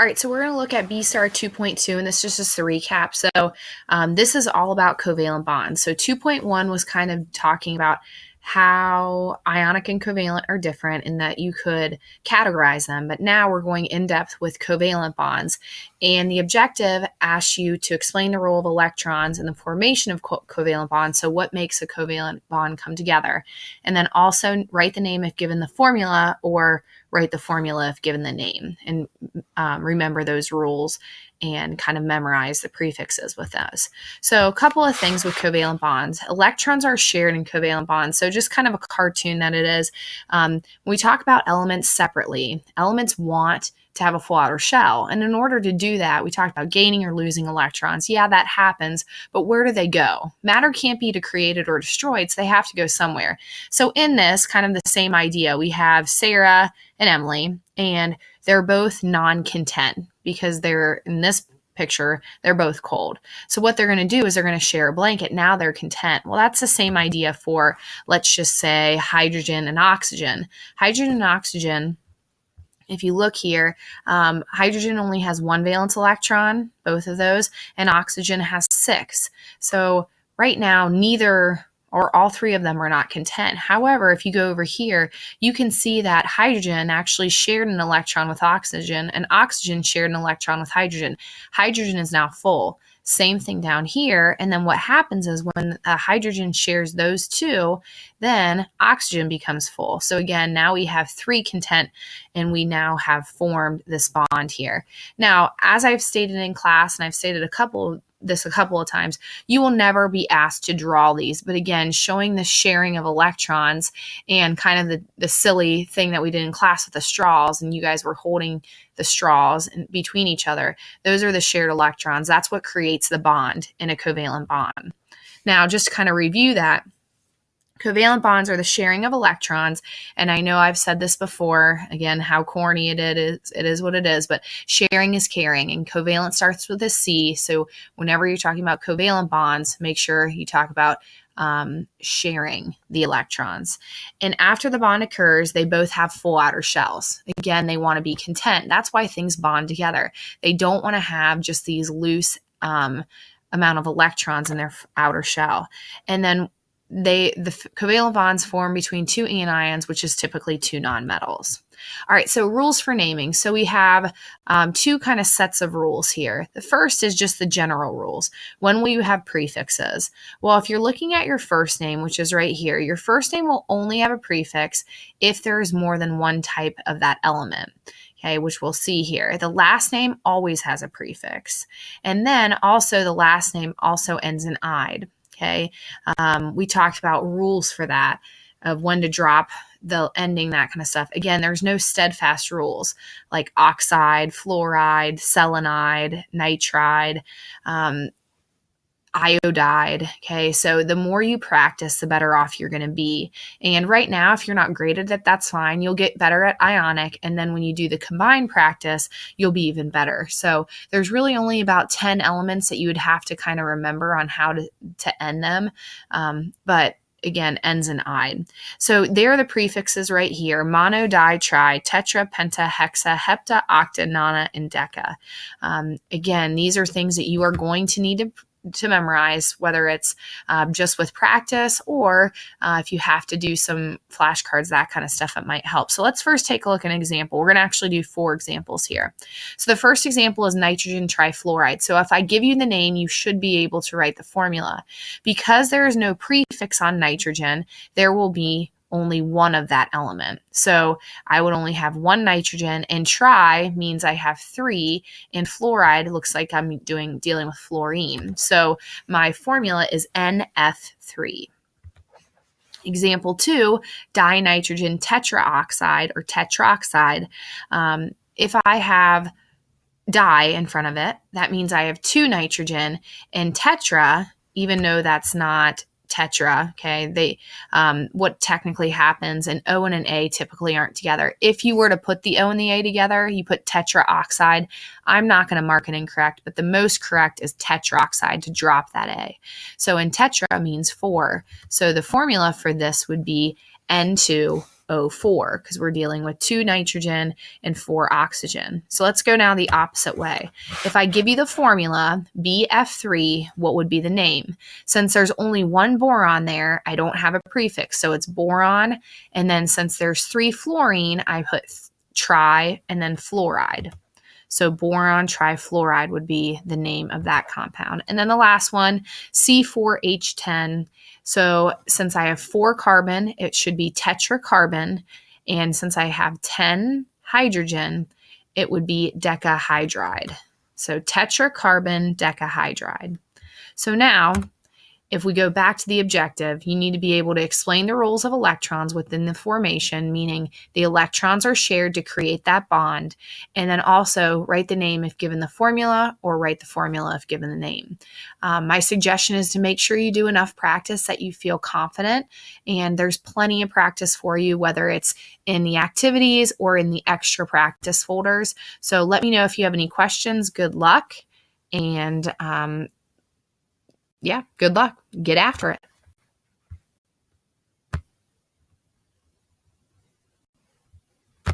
All right, so we're going to look at BCR 2.2, and this is just a recap. So this is all about covalent bonds. So 2.1 was kind of talking about how ionic and covalent are different and that you could categorize them. But now we're going in depth with covalent bonds. And the objective asks you to explain the role of electrons in the formation of covalent bonds. So what makes a covalent bond come together? And then also write the name if given the formula, or write the formula if given the name. And remember those rules and kind of memorize the prefixes with those. So a couple of things with covalent bonds. Electrons are shared in covalent bonds. So just kind of a cartoon that it is. When we talk about elements separately, elements want to have a full outer shell. And in order to do that, we talked about gaining or losing electrons. Yeah, that happens, but where do they go? Matter can't be created or destroyed, so they have to go somewhere. So in this, kind of the same idea, we have Sarah and Emily, and they're both non-content because they're, in this picture, they're both cold. So what they're going to do is they're going to share a blanket. Now they're content. Well, that's the same idea for, let's just say, hydrogen and oxygen. Hydrogen and oxygen, if you look here, hydrogen only has one valence electron, both of those, and oxygen has 6. So right now, neither or all three of them are not content. However, if you go over here, you can see that hydrogen actually shared an electron with oxygen, and oxygen shared an electron with hydrogen. Hydrogen is now full. Same thing down here. And then what happens is when hydrogen shares those two, then oxygen becomes full. So again, now we have 3 content, and we now have formed this bond here. Now, as I've stated in class, and I've stated a couple of times, you will never be asked to draw these. But again, showing the sharing of electrons and kind of the silly thing that we did in class with the straws, and you guys were holding the straws in between each other, those are the shared electrons. That's what creates the bond in a covalent bond. Now, just to kind of review that, covalent bonds are the sharing of electrons, and I know I've said this before, again, how corny it is what it is, but sharing is caring, and covalent starts with a C, so whenever you're talking about covalent bonds, make sure you talk about sharing the electrons. And after the bond occurs, they both have full outer shells. Again, they want to be content. That's why things bond together. They don't want to have just these loose amount of electrons in their outer shell. And then the covalent bonds form between 2 anions, which is typically 2 nonmetals. All right, so rules for naming. So we have 2 kind of sets of rules here. The first is just the general rules. When will you have prefixes? Well, if you're looking at your first name, which is right here, your first name will only have a prefix if there is more than one type of that element. Okay, which we'll see here. The last name always has a prefix. And then also the last name also ends in "ide." Okay, we talked about rules for that, of when to drop the ending, that kind of stuff. Again, there's no steadfast rules like oxide, fluoride, selenide, nitride, iodide. Okay, so the more you practice, the better off you're going to be. And right now, if you're not great at it, that's fine. You'll get better at ionic, and then when you do the combined practice, you'll be even better. So there's really only about 10 elements that you would have to kind of remember on how to end them. But again, ends in "ide." So there are the prefixes right here: mono, di, tri, tetra, penta, hexa, hepta, octa, nona, and deca. Again, these are things that you are going to need to memorize, whether it's just with practice, or if you have to do some flashcards, that kind of stuff, it might help. So let's first take a look at an example. We're going to actually do 4 examples here. So the first example is nitrogen trifluoride. So if I give you the name, you should be able to write the formula. Because there is no prefix on nitrogen, there will be only one of that element. So I would only have 1 nitrogen, and tri means I have 3, and fluoride looks like I'm dealing with fluorine. So my formula is NF3. Example 2, dinitrogen tetraoxide or tetroxide. If I have di in front of it, that means I have 2 nitrogen, and tetra, even though that's not tetra, okay, what technically happens, an O and an A typically aren't together. If you were to put the O and the A together, you put tetraoxide. I'm not going to mark it incorrect, but the most correct is tetroxide, to drop that A. So in tetra means 4. So the formula for this would be N2 O4 because we're dealing with 2 nitrogen and 4 oxygen. So let's go now the opposite way. If I give you the formula BF3, what would be the name? Since there's only 1 boron there, I don't have a prefix, so it's boron. And then since there's 3 fluorine, I put tri and then fluoride. So boron trifluoride would be the name of that compound. And then the last one, C4H10. So since I have 4 carbon, it should be tetracarbon. And since I have 10 hydrogen, it would be decahydride. So tetracarbon decahydride. So now, if we go back to the objective, you need to be able to explain the roles of electrons within the formation, meaning the electrons are shared to create that bond, and then also write the name if given the formula or write the formula if given the name. My suggestion is to make sure you do enough practice that you feel confident, and there's plenty of practice for you, whether it's in the activities or in the extra practice folders. So let me know if you have any questions. Good luck, and good luck. Get after it.